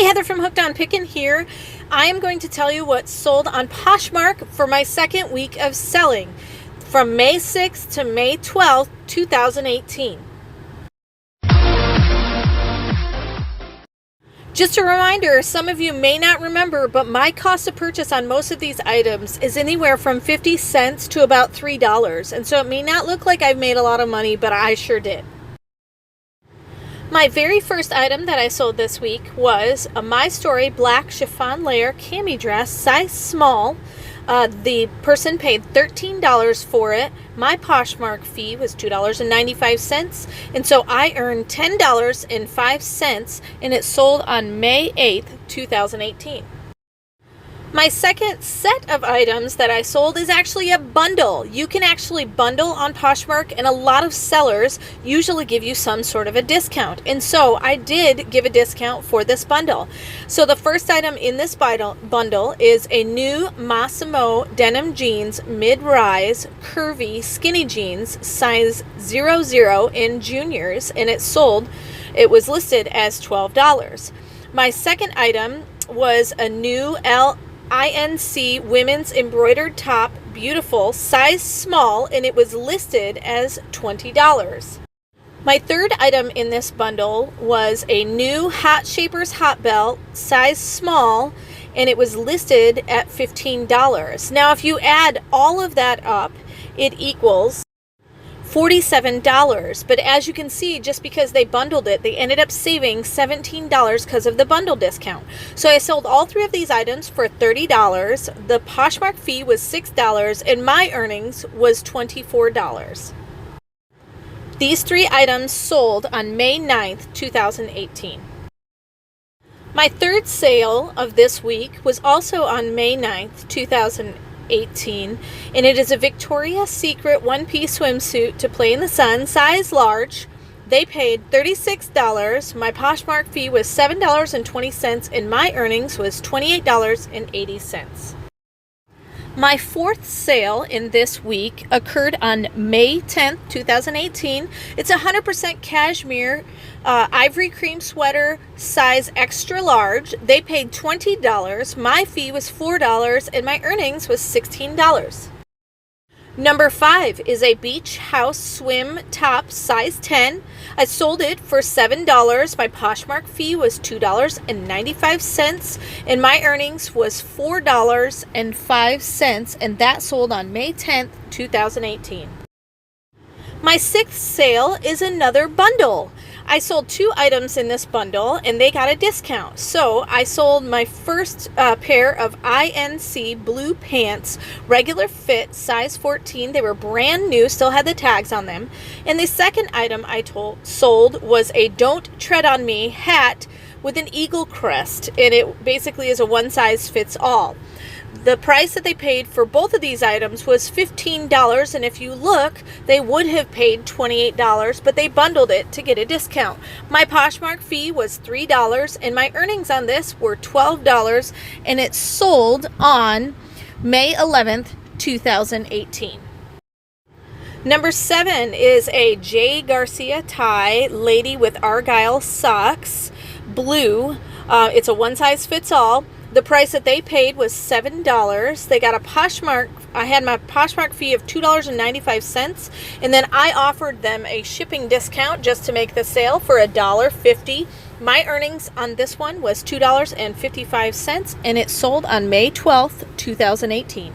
Heather from Hooked on Pickin here. I am going to tell you what sold on Poshmark for my second week of selling from May 6th to May 12th, 2018. Just a reminder, some of you may not remember, but my cost of purchase on most of these items is anywhere from 50 cents to about $3. And so it may not look like I've made a lot of money, but I sure did. My very first item that I sold this week was a My Story black chiffon layer cami dress, size small. The person paid $13 for it. My Poshmark fee was $2.95, and so I earned $10.05, and it sold on May 8th, 2018. My second set of items that I sold is actually a bundle. You can actually bundle on Poshmark, and a lot of sellers usually give you some sort of a discount. And so I did give a discount for this bundle. So the first item in this bundle is a new Massimo denim jeans mid-rise curvy skinny jeans size 00 in juniors, and it was listed as $12. My second item was a new INC women's embroidered top, beautiful, size small, and it was listed as $20. My third item in this bundle was a new Hot Shapers hot belt, size small, and it was listed at $15. Now, if you add all of that up, it equals $47, but as you can see, just because they bundled it, they ended up saving $17 because of the bundle discount. So I sold all three of these items for $30. The Poshmark fee was $6, and my earnings was $24. These three items sold on May 9th, 2018. My third sale of this week was also on May 9th, 2018. And it is a Victoria's Secret one-piece swimsuit to play in the sun, size large. They paid $36. My Poshmark fee was $7.20, and my earnings was $28.80. My fourth sale in this week occurred on May 10th, 2018. It's a 100% cashmere ivory cream sweater, size extra large. They paid $20. My fee was $4, and my earnings was $16. Number 5 is a beach house swim top, size 10. I sold it for $7. My Poshmark fee was $2.95, and my earnings was $4.05, and that sold on May 10th, 2018. My sixth sale is another bundle. I sold 2 items in this bundle, and they got a discount. So I sold my first pair of INC blue pants, regular fit, size 14. They were brand new, still had the tags on them. And the second item I sold was a Don't Tread on Me hat with an eagle crest, and it basically is a one size fits all. The price that they paid for both of these items was $15, and if you look, they would have paid $28, but they bundled it to get a discount. My Poshmark fee was $3, and my earnings on this were $12, and it sold on May 11th, 2018. Number 7 is a J. Garcia tie, lady with argyle socks, blue. It's a one size fits all. The price that they paid was $7. They got a Poshmark. I had my Poshmark fee of $2.95, and then I offered them a shipping discount just to make the sale for $1.50. My earnings on this one was $2.55, and it sold on May 12th, 2018.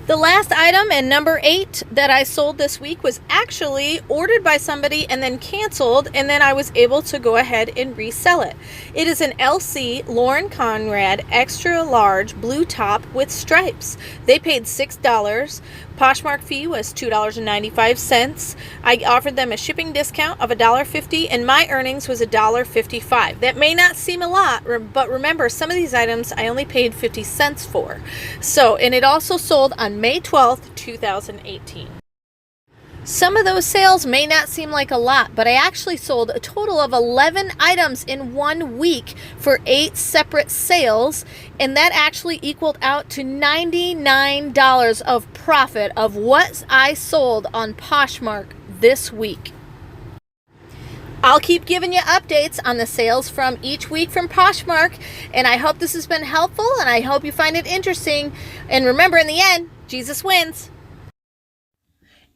The last item, and number 8, that I sold this week was actually ordered by somebody and then canceled, and then I was able to go ahead and resell it. It is an LC Lauren Conrad extra large blue top with stripes. They paid $6. Poshmark fee was $2.95. I offered them a shipping discount of $1.50, and my earnings was $1.55. That may not seem a lot, but remember, some of these items I only paid 50 cents for. And it also sold on May 12th, 2018. Some of those sales may not seem like a lot, but I actually sold a total of 11 items in 1 week for 8 separate sales, and that actually equaled out to $99 of profit of what I sold on Poshmark this week. I'll keep giving you updates on the sales from each week from Poshmark, and I hope this has been helpful, and I hope you find it interesting. And remember, in the end, Jesus wins.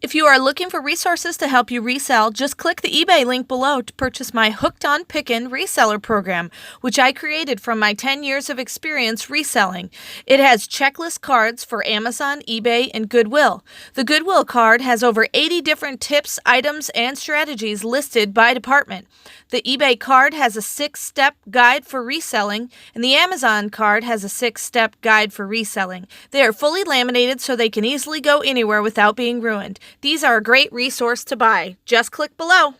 If you are looking for resources to help you resell, just click the eBay link below to purchase my Hooked on Pickin Reseller program, which I created from my 10 years of experience reselling. It has checklist cards for Amazon, eBay, and Goodwill. The Goodwill card has over 80 different tips, items, and strategies listed by department. The eBay card has a 6-step guide for reselling, and the Amazon card has a 6-step guide for reselling. They are fully laminated so they can easily go anywhere without being ruined. These are a great resource to buy. Just click below.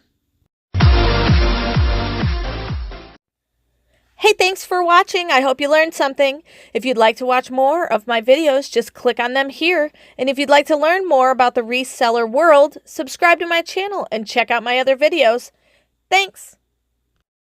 Hey, thanks for watching. I hope you learned something. If you'd like to watch more of my videos, just click on them here. And if you'd like to learn more about the reseller world, subscribe to my channel and check out my other videos. Thanks.